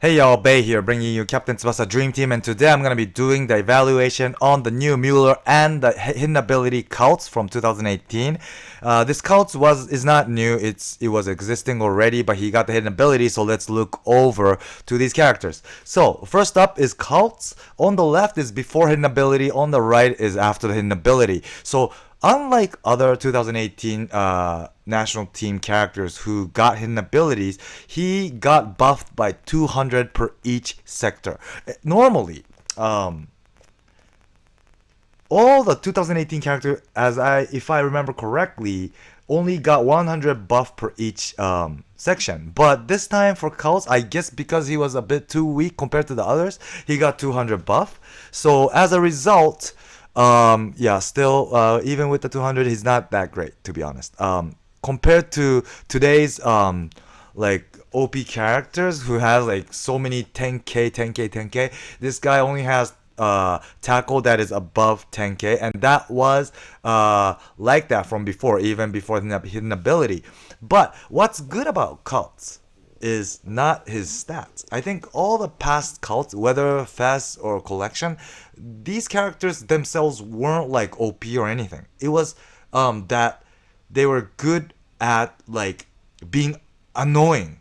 Hey y'all, Bay here, bringing you Captain Tsubasa Dream Team, and today I'm going to be doing the evaluation on the new Muller and the hidden ability Kaltz from 2018. This Kaltz is not new, it was existing already, but he got the hidden ability, so let's look over to these characters. So, first up is Kaltz. On the left is before hidden ability, on the right is after the hidden ability. So, unlike other 2018 national team characters who got hidden abilities, he got buffed by 200 per each sector. Normally, all the 2018 characters, if I remember correctly, only got 100 buff per each section. But this time for Kaltz, I guess because he was a bit too weak compared to the others, he got 200 buff. So as a result, still, even with the 200, he's not that great, to be honest. Compared to today's, OP characters who has, so many 10k, this guy only has, tackle that is above 10k, and that was, like that from before, even before the hidden ability. But what's good about Kaltz is not his stats. I think all the past Kaltz, whether fast or collection, these characters themselves weren't like OP or anything. It was that they were good at being annoying,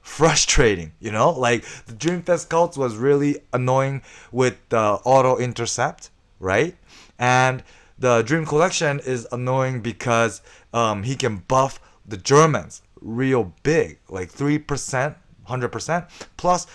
frustrating, like the Dreamfest Kaltz was really annoying with the auto intercept, right? And the Dream Collection is annoying because he can buff the Germans real big, like 3%, 100%, plus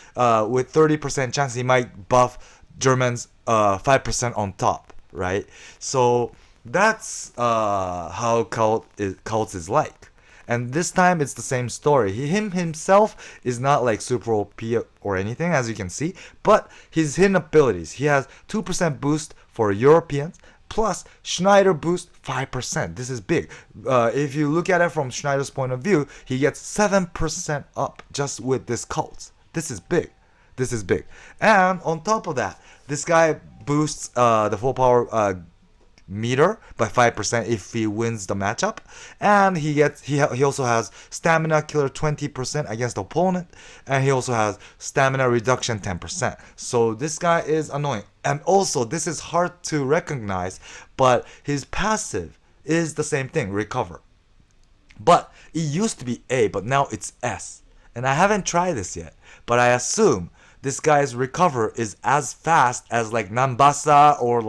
with 30% chance he might buff Germans 5% on top, right? So that's how Kaltz is like. And this time it's the same story. Him himself is not like super OP or anything, as you can see, but his hidden abilities. He has 2% boost for Europeans, plus Schneider boost 5%. This is big. If you look at it from Schneider's point of view, he gets 7% up just with this Kaltz. This is big. And on top of that, this guy boosts the full power meter by 5% if he wins the matchup, and he also has stamina killer 20% against the opponent, and he also has stamina reduction 10%. So this guy is annoying. And also, this is hard to recognize, but his passive is the same thing, recover. But it used to be A, but now it's S. And I haven't tried this yet, but I assume this guy's recover is as fast as Nambasa or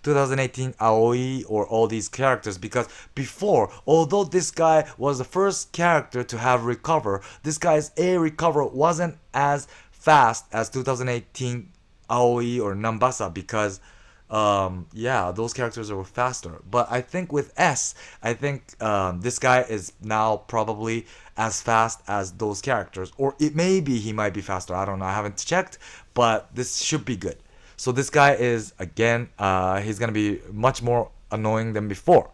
2018 Aoi or all these characters, because before, although this guy was the first character to have recover, this guy's A recover wasn't as fast as 2018 Aoi or Nambasa, because those characters were faster. But I think with S, this guy is now probably as fast as those characters, or maybe he might be faster. I don't know. I haven't checked, but this should be good. So this guy is, again, he's gonna be much more annoying than before.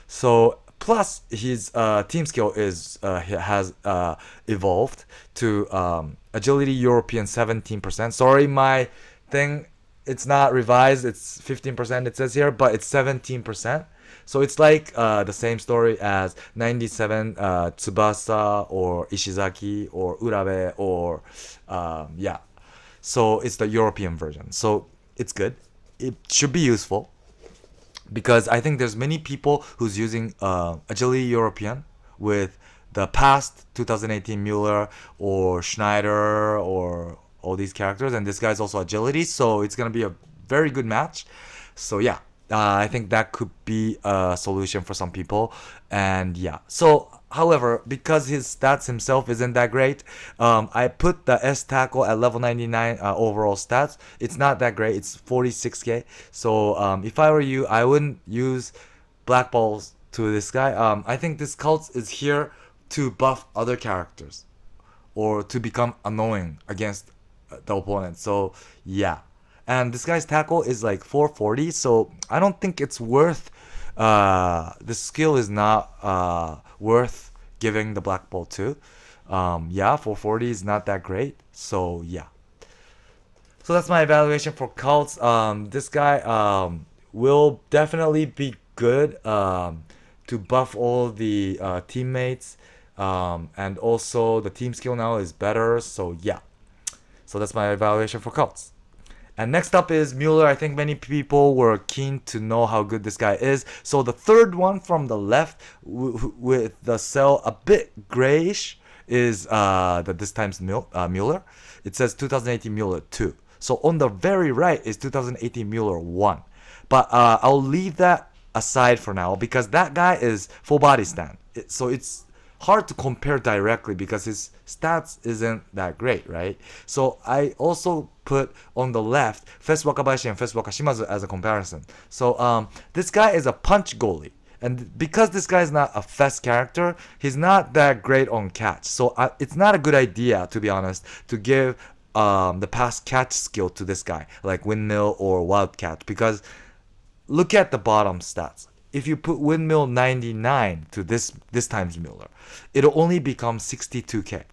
So plus his team skill has evolved to agility European 17%. Sorry, my thing, it's not revised, it's 15% it says here, but it's 17%. So it's the same story as 97 Tsubasa or Ishizaki or Urabe or So it's the European version. So it's good. It should be useful, because I think there's many people who's using agility European with the past 2018 Muller or Schneider or all these characters, and this guy's also agility, so it's gonna be a very good match. So I think that could be a solution for some people. And so however, because his stats himself isn't that great, I put the S tackle at level 99 overall stats. It's not that great, it's 46k. So if I were you, I wouldn't use black balls to this guy. I think this Kaltz is here to buff other characters or to become annoying against the opponent. So and this guy's tackle is 440, so I don't think it's worth the skill is not worth giving the black ball to. 440 is not that great. So so that's my evaluation for Kaltz. This guy will definitely be good to buff all the teammates, and also the team skill now is better. So So that's my evaluation for Kaltz. And next up is Muller. I think many people were keen to know how good this guy is. So the third one from the left with the cell a bit grayish is this time's Muller. It says 2018 Muller 2. So on the very right is 2018 Muller 1. But I'll leave that aside for now because that guy is full body stand. So it's hard to compare directly because his stats isn't that great, right? So I also put on the left Fest Wakabayashi and Fest Wakashimazu as a comparison. So this guy is a punch goalie. And because this guy is not a Fest character, he's not that great on catch. So it's not a good idea, to be honest, to give the pass catch skill to this guy, like Windmill or Wildcat, because look at the bottom stats. If you put Windmill 99 to this time's Muller, it'll only become 62k,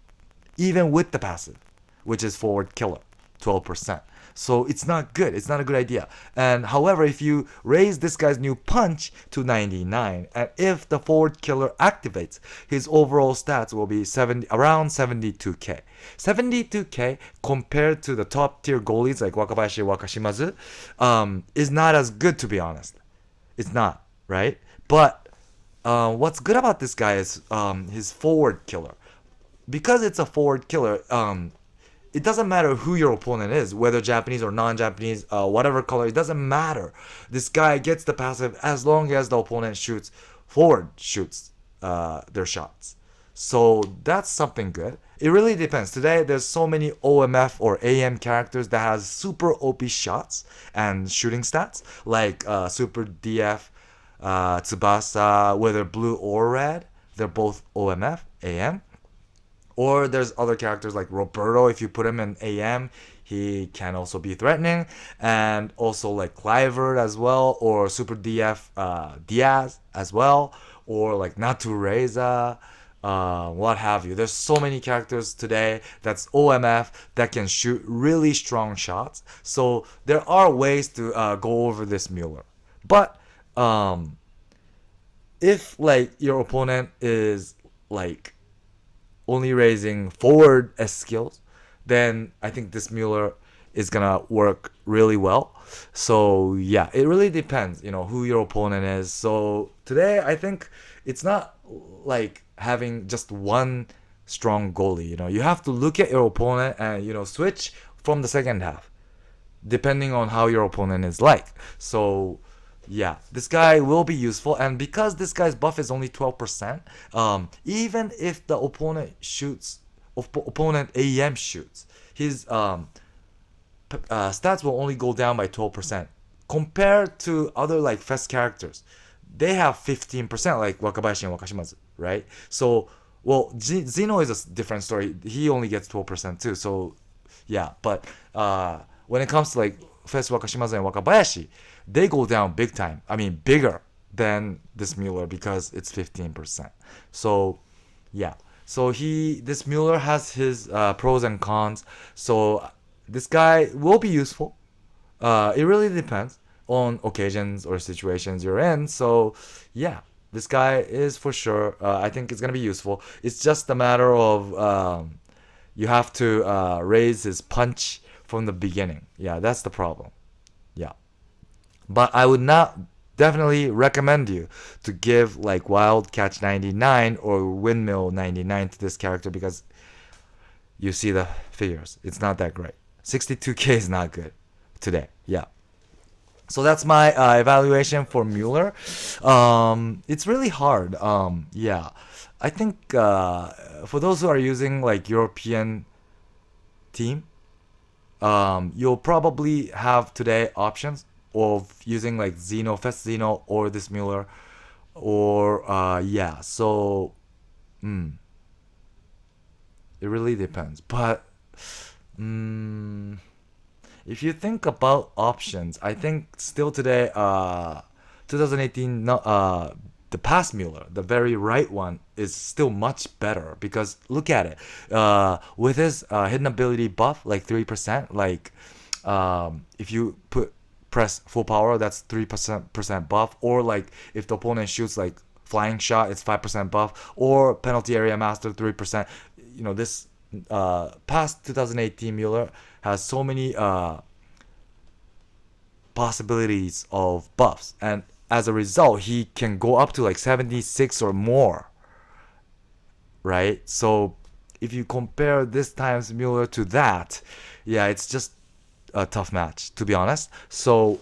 even with the passive, which is forward killer, 12%. So it's not good. It's not a good idea. And however, if you raise this guy's new punch to 99, and if the forward killer activates, his overall stats will be around 72k. 72k compared to the top tier goalies like Wakabayashi, Wakashimazu, is not as good, to be honest. It's not, right? But what's good about this guy is his forward killer. Because it's a forward killer, it doesn't matter who your opponent is, whether Japanese or non-Japanese, whatever color, it doesn't matter. This guy gets the passive as long as the opponent shoots their shots. So that's something good. It really depends. Today, there's so many OMF or AM characters that has super OP shots and shooting stats, like Super DF, Tsubasa, whether blue or red, they're both OMF, AM. Or there's other characters like Roberto. If you put him in AM, he can also be threatening. And also like Clivert as well. Or Super DF Diaz as well. Or like Natureza. What have you. There's so many characters today that's OMF that can shoot really strong shots. So there are ways to go over this Muller. But if like your opponent is like only raising forward S skills, then I think this Muller is gonna work really well. So yeah, it really depends, who your opponent is. So today I think it's not like having just one strong goalie. You have to look at your opponent and switch from the second half, depending on how your opponent is like. So yeah, this guy will be useful, and because this guy's buff is only 12%, even if the opponent AM shoots, his stats will only go down by 12% compared to other like Fest characters. They have 15%, like Wakabayashi and Wakashimazu, right? So, well, Zeno is a different story. He only gets 12% too. So, yeah, but when it comes to like Fest Wakashimazu and Wakabayashi, they go down big time. I mean, bigger than this Muller because it's 15%. So, yeah. So this Muller has his pros and cons. So this guy will be useful. It really depends on occasions or situations you're in. So, yeah, this guy is for sure. I think it's gonna be useful. It's just a matter of you have to raise his punch from the beginning. Yeah, that's the problem. Yeah. But I would not definitely recommend you to give like Wild Catch 99 or Windmill 99 to this character because you see the figures. It's not that great. 62k is not good today. Yeah. So that's my evaluation for Muller. It's really hard. Yeah. I think for those who are using like European team, you'll probably have today options of using like Zeno, Fest Zeno, or this Muller, or yeah. So, it really depends. But if you think about options, I think still today, 2018, the past Muller, the very right one, is still much better because look at it. With his hidden ability buff, like 3%, like if you press full power, that's 3% buff, or like if the opponent shoots like flying shot, it's 5% buff, or penalty area master 3%. This past 2018 Muller has so many possibilities of buffs, and as a result he can go up to like 76 or more, right? So if you compare this time's Muller to that, yeah, it's just a tough match, to be honest. So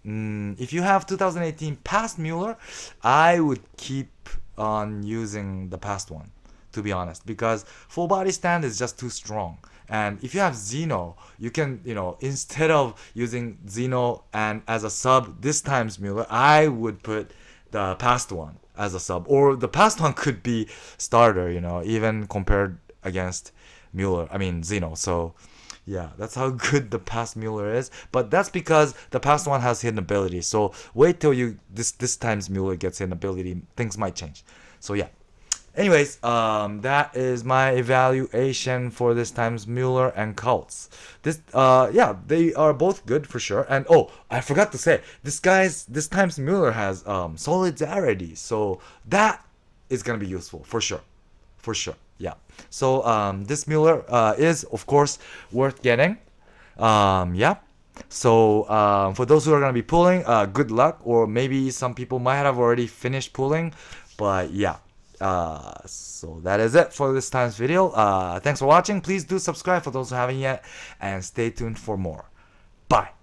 if you have 2018 past Muller, I would keep on using the past one, to be honest, because full body stand is just too strong. And if you have Xeno, you can, instead of using Xeno and as a sub this time's Muller, I would put the past one as a sub, or the past one could be starter, even compared against Xeno. So yeah, that's how good the past Muller is. But that's because the past one has hidden ability. So wait till this time's Muller gets hidden ability. Things might change. So yeah. Anyways, that is my evaluation for this time's Muller and Kaltz. They are both good for sure. And I forgot to say, this time's Muller has solidarity. So that is gonna be useful for sure. For sure. Yeah. So this Muller is of course worth getting. Yeah. So for those who are gonna be pulling, good luck. Or maybe some people might have already finished pulling. But yeah. So that is it for this time's video. Thanks for watching. Please do subscribe for those who haven't yet, and stay tuned for more. Bye.